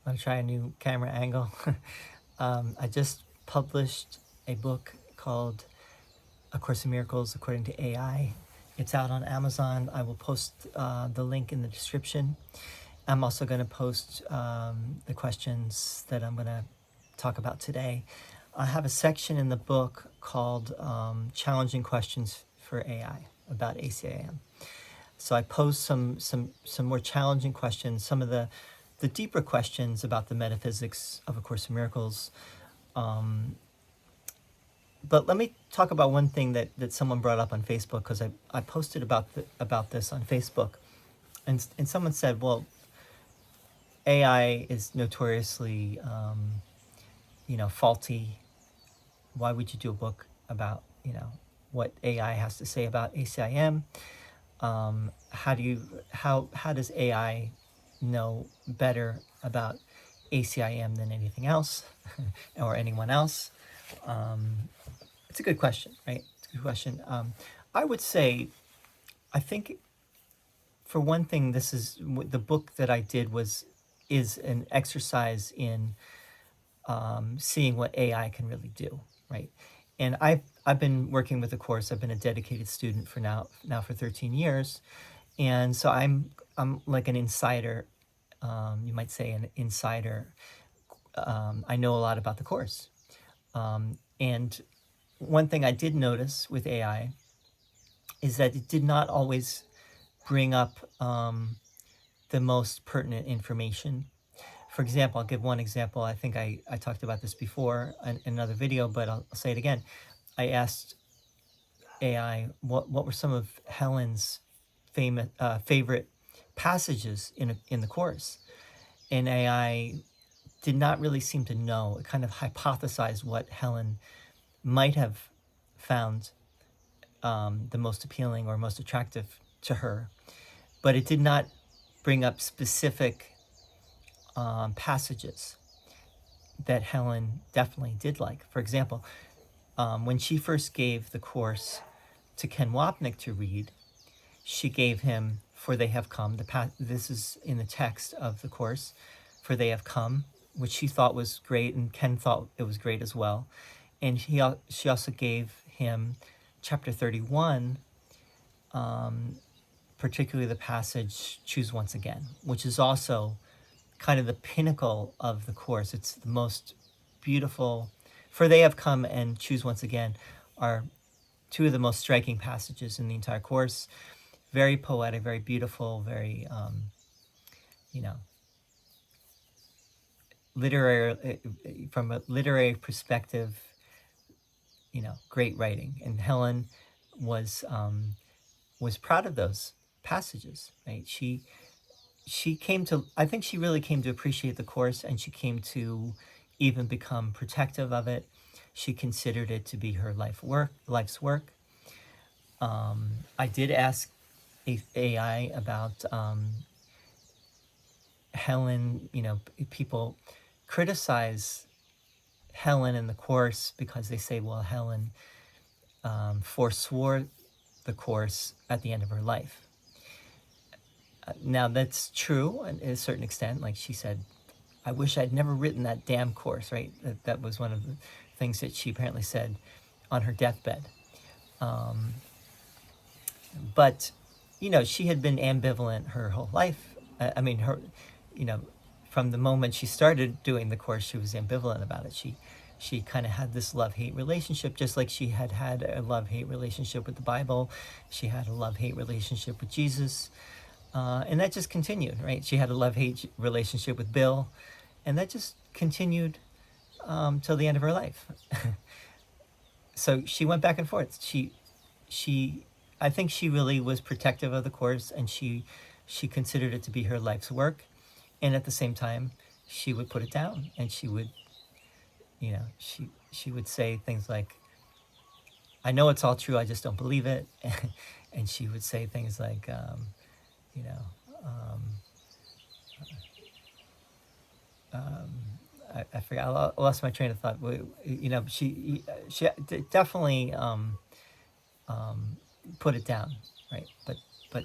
Want to try a new camera angle? I just published a book called A Course in Miracles According to AI. It's out on Amazon. I will post the link in the description. I'm also going to post the questions that I'm going to talk about today. I have a section in the book called Challenging Questions for AI about ACIM. So I posed some more challenging questions, some of the deeper questions about the metaphysics of A Course in Miracles. But let me talk about one thing that someone brought up on Facebook, because I posted about this on Facebook, and someone said, well, AI is notoriously faulty. Why would you do a book about what AI has to say about ACIM? How does AI know better about ACIM than anything else or anyone else? It's a good question, right? It's a good question. I would say, I think, for one thing, this is the book that I did is an exercise in seeing what AI can really do, right? And I've been working with the course. I've been a dedicated student for now for 13 years, and so I'm like an insider. You might say an insider. I know a lot about the course, and one thing I did notice with AI is that it did not always bring up the most pertinent information. For example, I'll give one example. I think I talked about this before in another video, but I'll say it again. I asked AI what were some of Helen's favorite passages in the course, and AI did not really seem to know. It kind of hypothesized what Helen might have found the most appealing or most attractive to her, but it did not bring up specific passages that Helen definitely did like. For example, when she first gave the course to Ken Wapnick to read, she gave him "For They Have Come." This is in the text of the course, "For They Have Come," which she thought was great, and Ken thought it was great as well. And she also gave him chapter 31, particularly the passage "Choose Once Again," which is also kind of the pinnacle of the course. It's the most beautiful. "For They Have Come" and "Choose Once Again" are two of the most striking passages in the entire course. Very poetic, very beautiful, very literary, from a literary perspective, great writing. And Helen was proud of those passages, right? She came to, I think she really came to appreciate the course, and she came to even become protective of it. She considered it to be her life's work. I did ask AI about Helen. People criticize Helen in the course because they say, well, Helen forswore the course at the end of her life. Now, that's true to a certain extent. Like she said, I wish I'd never written that damn course, right? That was one of the things that she apparently said on her deathbed. But, she had been ambivalent her whole life. I mean, from the moment she started doing the course, she was ambivalent about it. She kind of had this love-hate relationship, just like she had a love-hate relationship with the Bible. She had a love-hate relationship with Jesus. And that just continued, right? She had a love-hate relationship with Bill, and that just continued till the end of her life. So she went back and forth. I think she really was protective of the course, and she considered it to be her life's work. And at the same time, she would put it down, and she would, she would say things like, I know it's all true, I just don't believe it. And she would say things like, I forgot. I lost my train of thought. She definitely put it down, right? But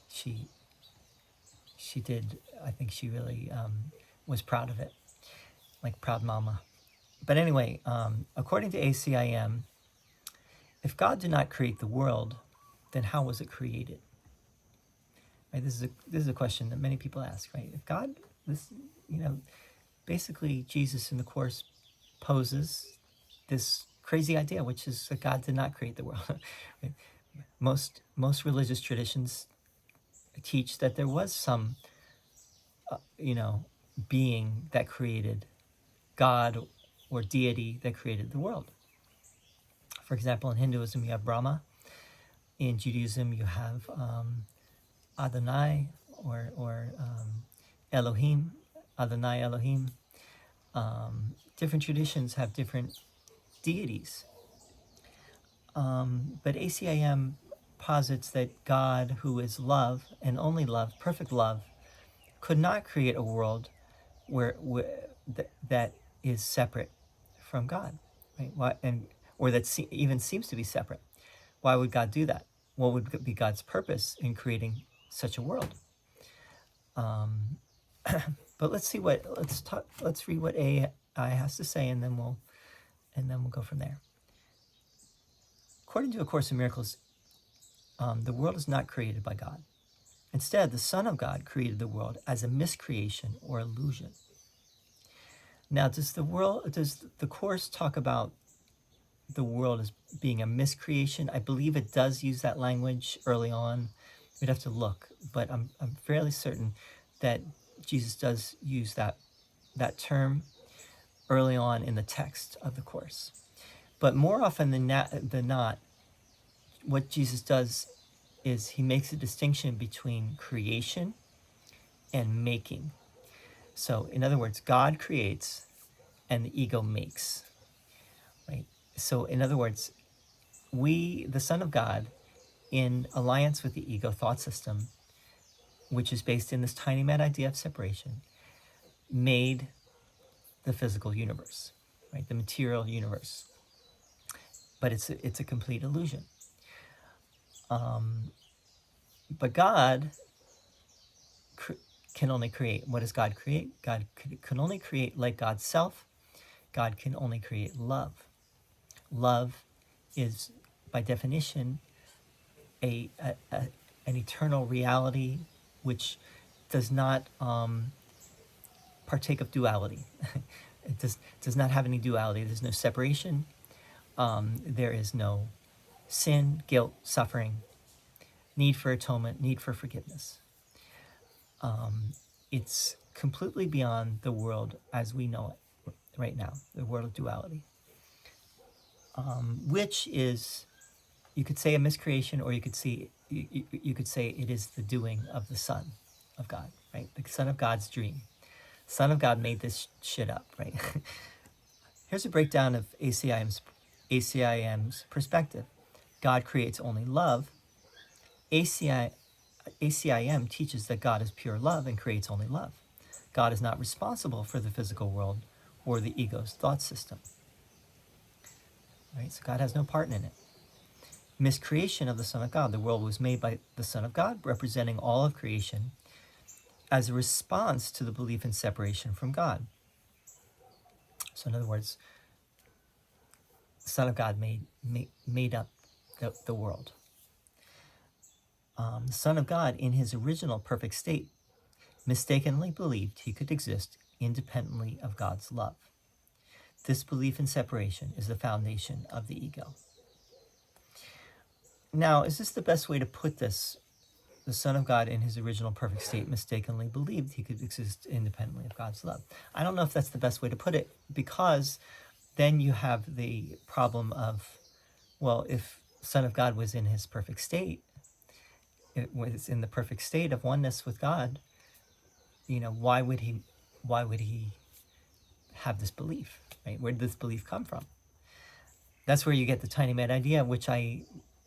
she she did. I think she really was proud of it, like proud mama. But anyway, according to ACIM, if God did not create the world, then how was it created? Right. This is a question that many people ask. Right. If God, this, you know, basically Jesus in the Course poses this crazy idea, which is that God did not create the world. Right? Most religious traditions teach that there was some, you know, being that created, God or deity that created the world. For example, in Hinduism you have Brahma. In Judaism you have Adonai or Elohim, Adonai Elohim. Different traditions have different deities. But ACIM posits that God, who is love and only love, perfect love, could not create a world that is separate from God, right? Or that even seems to be separate. Why would God do that? What would be God's purpose in creating such a world? But let's read what AI has to say, and then we'll go from there. According to A Course in Miracles, the world is not created by God. Instead, the Son of God created the world as a miscreation or illusion. Now, does the Course talk about the world as being a miscreation? I believe it does use that language early on. We'd have to look, but I'm fairly certain that Jesus does use that term early on in the text of the Course. But more often than not, what Jesus does is he makes a distinction between creation and making. So, in other words, God creates and the ego makes, right? So, in other words, we, the Son of God, in alliance with the ego thought system, which is based in this tiny mad idea of separation, made the physical universe, right? The material universe. But it's a complete illusion. But God can only create. What does God create? God can only create like God's self. God can only create love. Love is, by definition, an eternal reality which does not partake of duality. It does not have any duality. There's no separation. There is no sin, guilt, suffering, need for atonement, need for forgiveness. It's completely beyond the world as we know it right now, the world of duality, which is, you could say, a miscreation, or you could say it is the doing of the Son of God, right? The Son of God's dream. Son of God made this shit up, right? Here's a breakdown of ACIM's perspective. God creates only love. ACIM teaches that God is pure love and creates only love. God is not responsible for the physical world or the ego's thought system. Right? So God has no part in it. Miscreation of the Son of God. The world was made by the Son of God, representing all of creation, as a response to the belief in separation from God. So in other words, the Son of God made up the world. The Son of God, in his original perfect state, mistakenly believed he could exist independently of God's love. This belief in separation is the foundation of the ego. Now, is this the best way to put this? The Son of God, in his original perfect state, mistakenly believed he could exist independently of God's love. I don't know if that's the best way to put it, because then you have the problem of, well, if Son of God was in his perfect state, it was in the perfect state of oneness with God, why would he have this belief, right? Where did this belief come from? That's where you get the tiny mad idea, which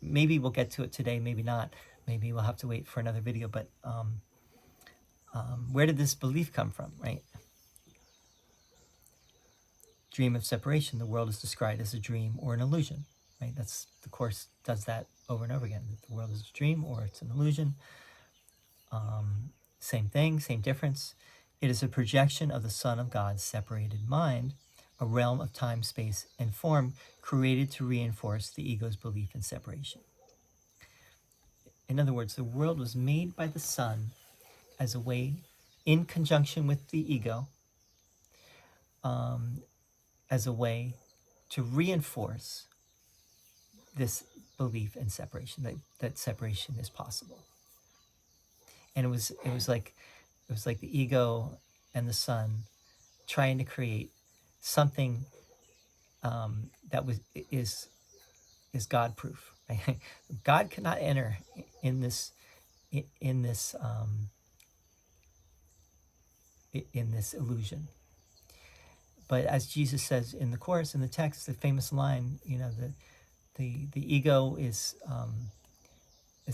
maybe we'll get to it today, maybe not. Maybe we'll have to wait for another video, but where did this belief come from, right? Dream of separation. The world is described as a dream or an illusion, right? The Course does that over and over again. The world is a dream or it's an illusion. Same thing, same difference. It is a projection of the Son of God's separated mind, a realm of time, space, and form created to reinforce the ego's belief in separation. In other words, the world was made by the Son as a way, in conjunction with the ego, as a way to reinforce this belief in separation, that separation is possible. And it was like the ego and the Son trying to create something that is God proof. Right? God cannot enter in this in this in this illusion. But as Jesus says in the Course, in the text, the famous line, the ego is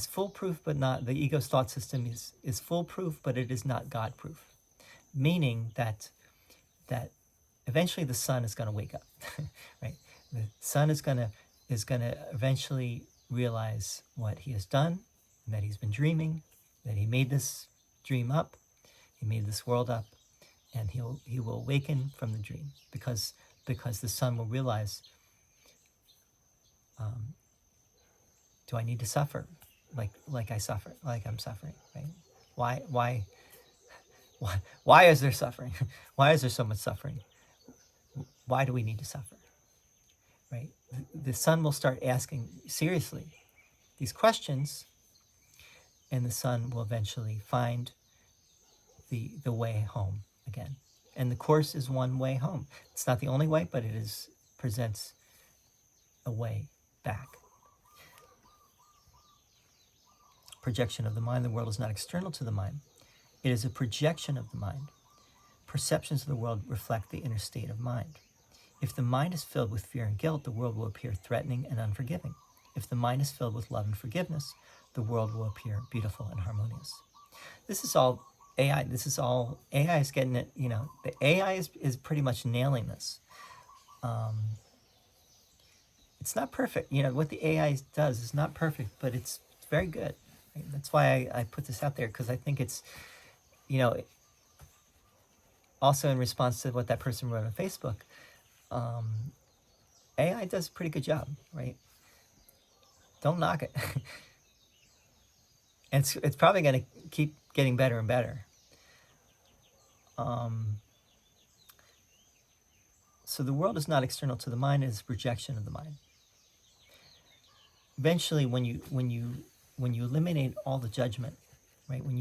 foolproof, but not, the ego's thought system is foolproof, but it is not God proof. Meaning that eventually the Son is going to wake up, right? The Son is going to eventually realize what he has done, and that he's been dreaming, that he made this dream up, he made this world up, and he will awaken from the dream because the Son will realize, do I need to suffer like I suffer, like I'm suffering, right? Why is there suffering? Why is there so much suffering? Why do we need to suffer? Right? The Son will start asking seriously these questions, and the Son will eventually find the way home again. And the Course is one way home. It's not the only way, but it presents a way back. Projection of the mind. The world is not external to the mind. It is a projection of the mind. Perceptions of the world reflect the inner state of mind. If the mind is filled with fear and guilt, the world will appear threatening and unforgiving. If the mind is filled with love and forgiveness, the world will appear beautiful and harmonious. This is all AI. AI is getting it, the AI is pretty much nailing this. It's not perfect. What the AI does is not perfect, but it's very good. Right? That's why I put this out there, because I think it's, also in response to what that person wrote on Facebook, AI does a pretty good job, right? Don't knock it. And it's probably going to keep getting better and better. So the world is not external to the mind; it is a projection of the mind. Eventually, when you eliminate all the judgment, right? When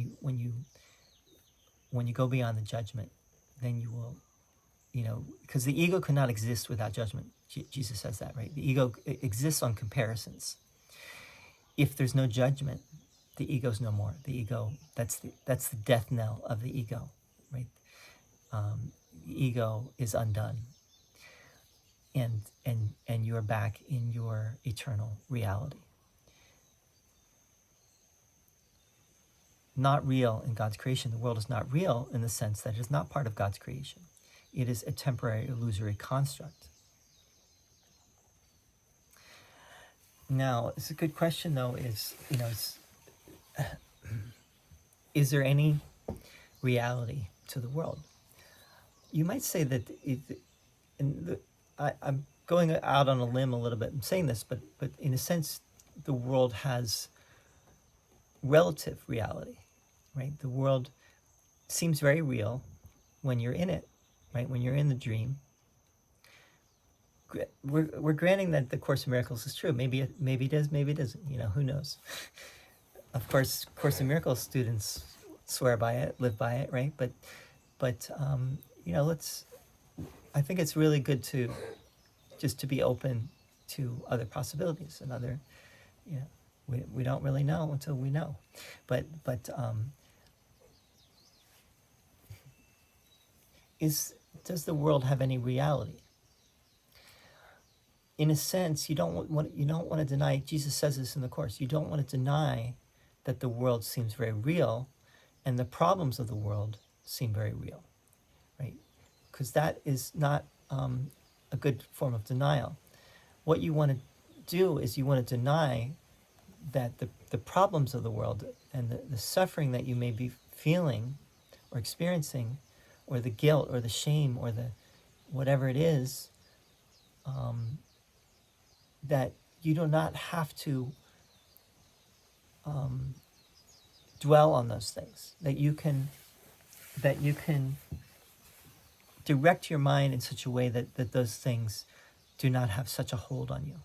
you go beyond the judgment, then you will, because the ego cannot exist without judgment. Jesus says that, right? The ego exists on comparisons. If there's no judgment, the ego's no more. The ego, that's the death knell of the ego, right? The ego is undone, and you are back in your eternal reality. Not real in God's creation. The world is not real in the sense that it is not part of God's creation. It is a temporary, illusory construct. Now, it's a good question, though, is there any reality to the world? You might say that, I'm going out on a limb a little bit in saying this, but in a sense, the world has relative reality, right? The world seems very real when you're in it, right? When you're in the dream. We're granting that the Course in Miracles is true. Maybe it is, maybe it isn't. Who knows? Of course, Course in Miracles students swear by it, live by it, right? But I think it's really good to just to be open to other possibilities and other, we don't really know until we know, but does the world have any reality? In a sense, you don't want to deny. Jesus says this in the Course. You don't want to deny that the world seems very real, and the problems of the world seem very real, right? Because that is not a good form of denial. What you want to do is you want to deny that the problems of the world and the suffering that you may be feeling or experiencing, or the guilt or the shame or the whatever it is, that you do not have to dwell on those things, that you can direct your mind in such a way that those things do not have such a hold on you.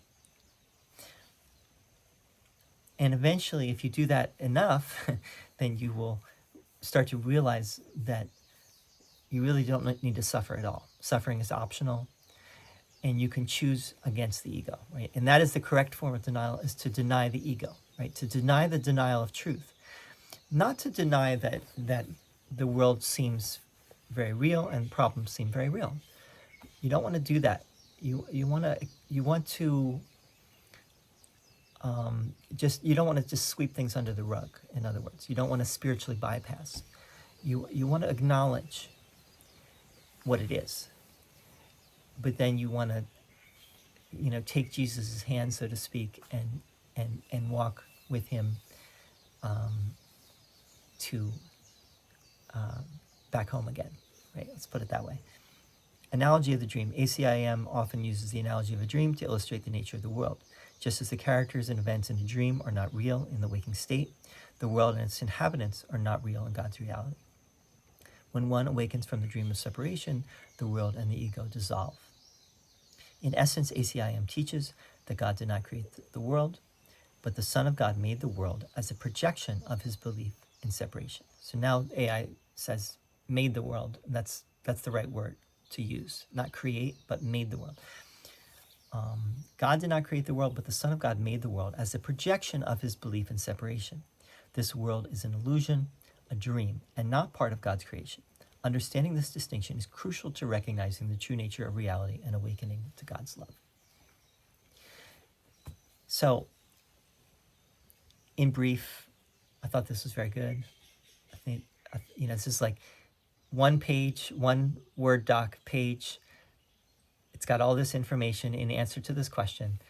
And eventually, if you do that enough, then you will start to realize that you really don't need to suffer at all. Suffering is optional, and you can choose against the ego, right? And that is the correct form of denial, is to deny the ego, right? To deny the denial of truth. Not to deny that the world seems very real and problems seem very real. You don't want to do that. You want to you don't want to just sweep things under the rug. In other words, you don't want to spiritually bypass. You want to acknowledge what it is, but then you want to take Jesus' hand, so to speak, and walk with him to back home again, right? Let's put it that way. Analogy of the dream. ACIM often uses the analogy of a dream to illustrate the nature of the world. Just as the characters and events in a dream are not real in the waking state, the world and its inhabitants are not real in God's reality. When one awakens from the dream of separation, the world and the ego dissolve. In essence, ACIM teaches that God did not create the world, but the Son of God made the world as a projection of his belief in separation. So now AI says made the world. That's the right word to use. Not create, but made the world. God did not create the world, but the Son of God made the world as a projection of his belief in separation. This world is an illusion, a dream, and not part of God's creation. Understanding this distinction is crucial to recognizing the true nature of reality and awakening to God's love. So, in brief, I thought this was very good. I think, this is like one page, one Word doc page. It's got all this information in answer to this question.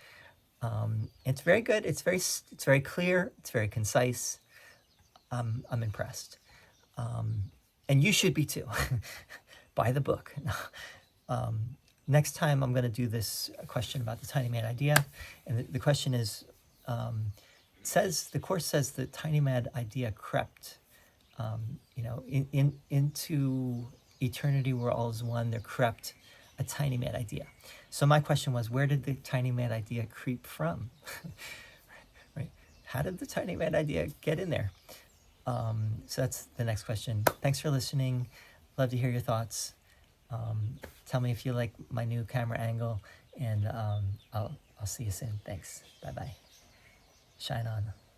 It's very good. It's very clear. It's very concise. I'm impressed. And you should be too. Buy the book. Next time I'm going to do this question about the tiny mad idea. And the question is, the Course says the tiny mad idea crept, into eternity where all is one, there crept a tiny mad idea. So my question was, where did the tiny mad idea creep from? Right? How did the tiny mad idea get in there? So that's the next question. Thanks for listening. Love to hear your thoughts. Tell me if you like my new camera angle, and I'll see you soon. Thanks. Bye-bye. Shine on.